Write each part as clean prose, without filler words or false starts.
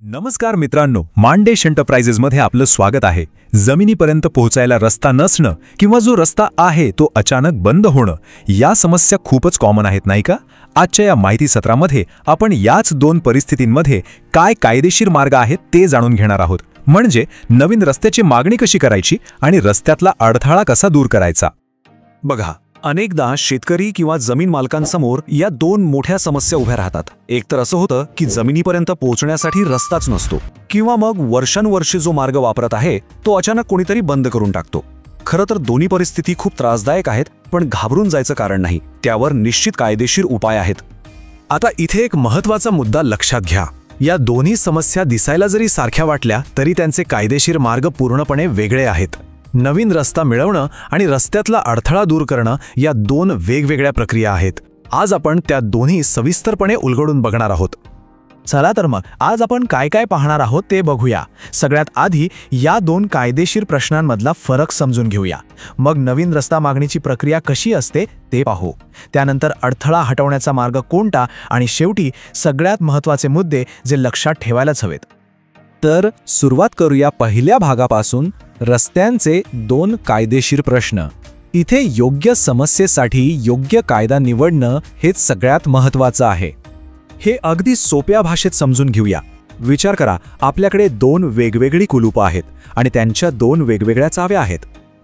नमस्कार मित्रांनो, मांडेश एंटरप्राइजेसमध्ये आपलं स्वागत आहे। जमिनीपर्यंत पोहोचायला रस्ता नसणं किंवा जो रस्ता आहे तो अचानक बंद होणं, या समस्या खूपच कॉमन आहेत नाही का? आजच्या या माहिती सत्रामध्ये आपण याच दोन परिस्थितींमध्ये काय कायदेशीर मार्ग आहेत ते जाणून घेणार आहोत। म्हणजे नवीन रस्त्याची मागणी कशी करायची आणि रस्त्यातला अडथळा कसा दूर करायचा। बघा, अनेकदा शेतकरी किंवा जमीन मालकांसमोर या दोन मोठ्या समस्या उभ्या राहतात। एक तर असं होतं की जमिनीपर्यंत पोहोचण्यासाठी रस्ताच नसतो, किंवा मग वर्षानुवर्षे जो मार्ग वापरत आहे तो अचानक कोणीतरी बंद करून टाकतो। खरं तर दोन्ही परिस्थिती खूप त्रासदायक आहेत, पण घाबरून जायचं कारण नाही, त्यावर निश्चित कायदेशीर उपाय आहेत। आता इथे एक महत्त्वाचा मुद्दा लक्षात घ्या, या दोन्ही समस्या दिसायला जरी सारख्या वाटल्या तरी त्यांचे कायदेशीर मार्ग पूर्णपणे वेगळे आहेत। नवीन रस्ता मिळवणं आणि रस्त्यातला अडथळा दूर करणं या दोन वेगवेगळ्या प्रक्रिया आहेत। आज आपण त्या दोन्ही सविस्तरपणे उलगडून बघणार आहोत। चला तर मग आज आपण काय काय पाहणार आहोत ते बघूया। सगळ्यात आधी या दोन कायदेशीर प्रश्नांमधला फरक समजून घेऊया, मग नवीन रस्ता मागणीची प्रक्रिया कशी असते ते पाहू, त्यानंतर अडथळा हटवण्याचा मार्ग कोणता, आणि शेवटी सगळ्यात महत्त्वाचे मुद्दे जे लक्षात ठेवायलाच हवेत। तर सुरुवात करूया पहिल्या भागापासून, रस्त्यांचे दोन कायदेशीर प्रश्न। इथे योग्य समस्येसाठी योग्य कायदा निवडणं हेच सगळ्यात महत्त्वाचं आहे। हे अगदी सोप्या भाषेत समजून घेऊया। विचार करा, आपल्याकडे दोन वेगवेगळी कुलूपं आहेत आणि त्यांच्या दोन वेगवेगळ्या चाव्या आहेत।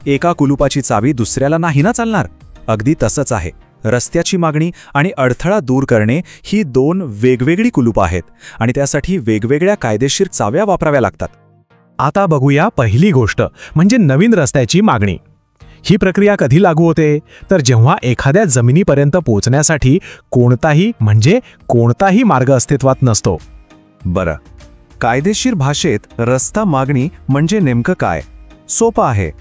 एका कुलूपाची चावी दुसऱ्याला नाही ना चालणार। अगदी तसंच आहे, रस्त्याची मागणी आणि अडथळा दूर करणे ही दोन वेगवेगळी कुलूपं आहेत आणि त्यासाठी वेगवेगळ्या कायदेशीर चाव्या वापराव्या लागतात। आता बघूया पहिली गोष्ट, म्हणजे नवीन रस्त्याची मागणी। ही प्रक्रिया कधी लागू होते, तर जेव्हा एखाद्या जमिनीपर्यंत पोहोचण्यासाठी कोणताही मार्ग अस्तित्वात नसतो। बरं, कायदेशीर भाषेत रस्ता मागणी म्हणजे नेमकं काय? सोपं आहे,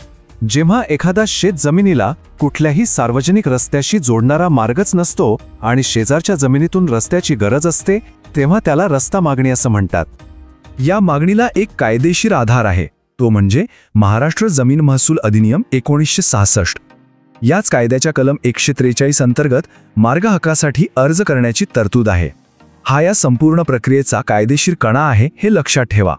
जेव्हा एखादा शेत जमिनीला कुठल्याही सार्वजनिक रस्त्याशी जोडणारा मार्गच नसतो आणि शेजारच्या जमिनीतून रस्त्याची गरज असते, तेव्हा त्याला रस्ता मागणी असं म्हणतात। या मागणीला एक कायदेशीर आधार आहे, तो म्हणजे महाराष्ट्र जमीन महसूल अधिनियम 1966। याच कायद्याच्या कलम 143 अंतर्गत मार्ग हक्कासाठी अर्ज करण्याची तरतूद आहे। हा या संपूर्ण प्रक्रियेचा कायदेशीर कणा आहे, हे लक्षात ठेवा।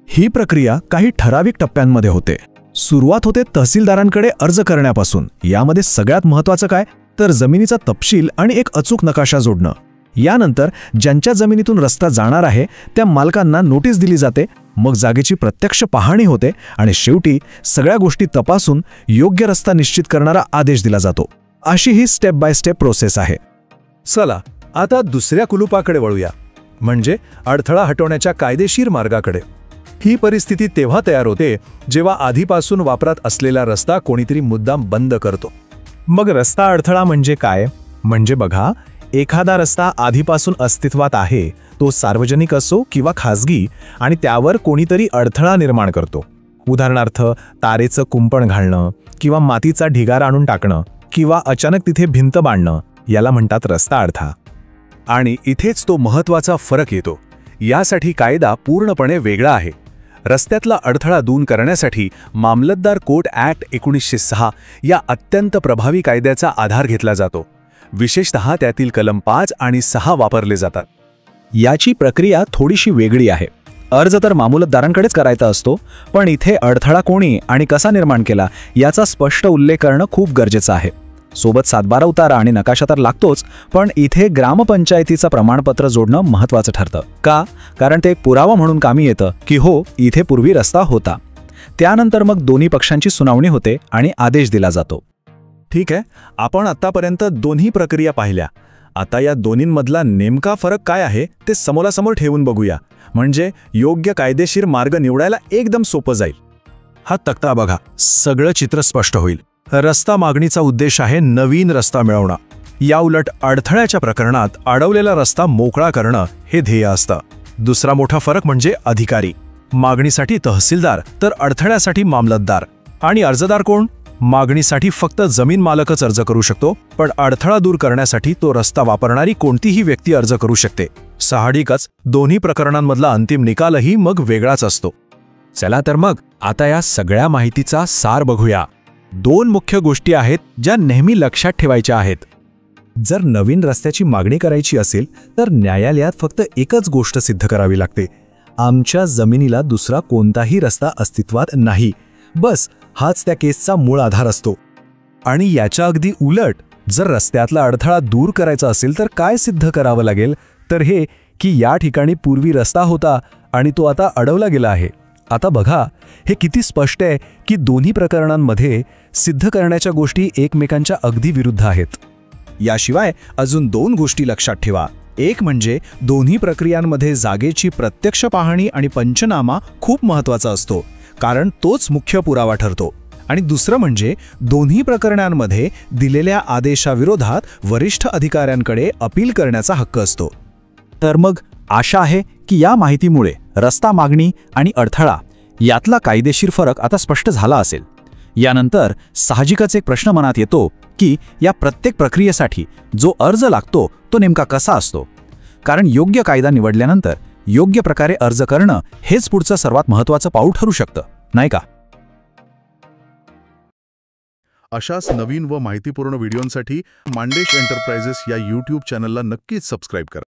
ही प्रक्रिया काही ठराविक टप्प्यांमध्ये होते। सुरुवात होते तहसीलदारांकडे अर्ज करण्यापासून। यामध्ये सगळ्यात महत्त्वाचं काय, तर जमिनीचा तपशील आणि एक अचूक नकाशा जोडणं। यानंतर ज्यांच्या जमिनीतून रस्ता जाणार आहे त्या मालकांना नोटीस दिली जाते, मग जागेची प्रत्यक्ष पाहणी होते आणि शेवटी सगळ्या गोष्टी तपासून योग्य रस्ता निश्चित करणारा आदेश दिला जातो। अशी ही स्टेप बाय स्टेप प्रोसेस आहे। चला आता दुसऱ्या कुलूपाकडे वळूया, म्हणजे अडथळा हटवण्याच्या कायदेशीर मार्गाकडे। ही परिस्थिती तेव्हा तयार होते जेव्हा आधीपासून वापरात असलेला रस्ता कोणीतरी मुद्दाम बंद करतो। मग रस्ता अडथळा म्हणजे काय? म्हणजे बघा, एखादा रस्ता आधीपासून अस्तित्वात आहे, तो सार्वजनिक असो किंवा खाजगी, आणि त्यावर कोणीतरी अडथळा निर्माण करतो। उदाहरणार्थ तारेचं कुंपण घालणं किंवा मातीचा ढिगारा आणून टाकणं किंवा अचानक तिथे भिंत बांधणं, याला म्हणतात रस्ता अडथळा। आणि इथेच तो महत्त्वाचा फरक येतो। यासाठी कायदा पूर्णपणे वेगळा आहे। रस्त्यातला अडथळा दूर करण्यासाठी मामलतदार कोर्ट ॲक्ट 1906 या अत्यंत प्रभावी कायद्याचा आधार घेतला जातो। विशेषतः त्यातील कलम 5 आणि 6 वापरले जातात। याची प्रक्रिया थोडीशी वेगळी आहे। अर्ज तर मामलतदारांकडेच करायचा असतो, पण इथे अडथळा कोणी आणि कसा निर्माण केला याचा स्पष्ट उल्लेख करणं खूप गरजेचं आहे। सोबत 7/12 उतारा आणि नकाशा तर लागतोच, पण इथे ग्रामपंचायतीचं प्रमाणपत्र जोडणं महत्त्वाचं ठरतं। का? कारण ते एक पुरावा म्हणून कामी येतं की हो, इथे पूर्वी रस्ता होता। त्यानंतर मग दोन्ही पक्षांची सुनावणी होते आणि आदेश दिला जातो। ठीक आहे, आपण आतापर्यंत दोन्ही प्रक्रिया पाहिल्या। आता या दोन्हींमधला नेमका फरक काय आहे ते समोरासमोर ठेवून बघूया, म्हणजे योग्य कायदेशीर मार्ग निवडायला एकदम सोपं जाईल। हा तक्ता बघा, सगळं चित्र स्पष्ट होईल। रस्ता मागणीचा उद्देश आहे नवीन रस्ता मिळवणं। याउलट अडथळ्याच्या प्रकरणात अडवलेला रस्ता मोकळा करणं हे ध्येय असतं। दुसरा मोठा फरक म्हणजे अधिकारी। मागणीसाठी तहसीलदार तर अडथळ्यासाठी मामलतदार। आणि अर्जदार कोण? मागणीसाठी फक्त जमीन मालकच अर्ज करू शकतो, पण अडथळा दूर करण्यासाठी तो रस्ता वापरणारी कोणतीही व्यक्ती अर्ज करू शकते। साहजिकच दोन्ही प्रकरणांमधला अंतिम निकालही मग वेगळाच असतो। चला तर मग आता या सगळ्या माहितीचा सार बघूया। दोन मुख्य गोष्टी आहेत ज्या नेहमी लक्षात ठेवायच्या आहेत। जर नवीन रस्त्याची मागणी करायची असेल तर न्यायालयात फक्त एकच गोष्ट सिद्ध करावी लागते, आमच्या जमिनीला दुसरा कोणताही रस्ता अस्तित्वात नाही, बस हाच त्या केसचा मूळ आधार असतो. आणि याच्या अगदी उलट, जर रस्त्यातला अडथळा दूर करायचा असेल तर काय सिद्ध करावं लागेल? तर हे की या ठिकाणी पूर्वी रस्ता होता आणि तो आता अडवला गेला आहे. आता बघा, हे किती स्पष्ट आहे की दोन्ही प्रकरणांमध्ये सिद्ध करण्याच्या गोष्टी एकमेकांच्या अगदी विरुद्ध आहेत. याशिवाय अजून 2 गोष्टी लक्षात ठेवा. एक म्हणजे दोन्ही प्रक्रियांमध्ये जागेची प्रत्यक्ष पाहणी आणि पंचनामा खूप महत्त्वाचा असतो, कारण तोच मुख्य पुरावा ठरतो. आणि दुसरं म्हणजे दोन्ही प्रकरणांमध्ये दिलेल्या आदेशाविरोधात वरिष्ठ अधिकाऱ्यांकडे अपील करण्याचा हक्क असतो. तर मग आशा आहे की या माहितीमुळे रस्ता मागणी आणि अडथळा यातला कायदेशीर फरक आता स्पष्ट झाला असेल. यानंतर साहजिकच एक प्रश्न मनात येतो की या प्रत्येक प्रक्रियेसाठी जो अर्ज लागतो तो नेमका कसा असतो. कारण योग्य कायदा निवडल्यानंतर योग्य प्रकारे अर्ज करणं हेच पुढचं सर्वात महत्त्वाचं पाऊल ठरू शकतं, नाही का? अशाच नवीन व माहितीपूर्ण व्हिडिओंसाठी मांडेश एंटरप्राइजेस या YouTube चॅनलला नक्कीच सबस्क्राईब करा.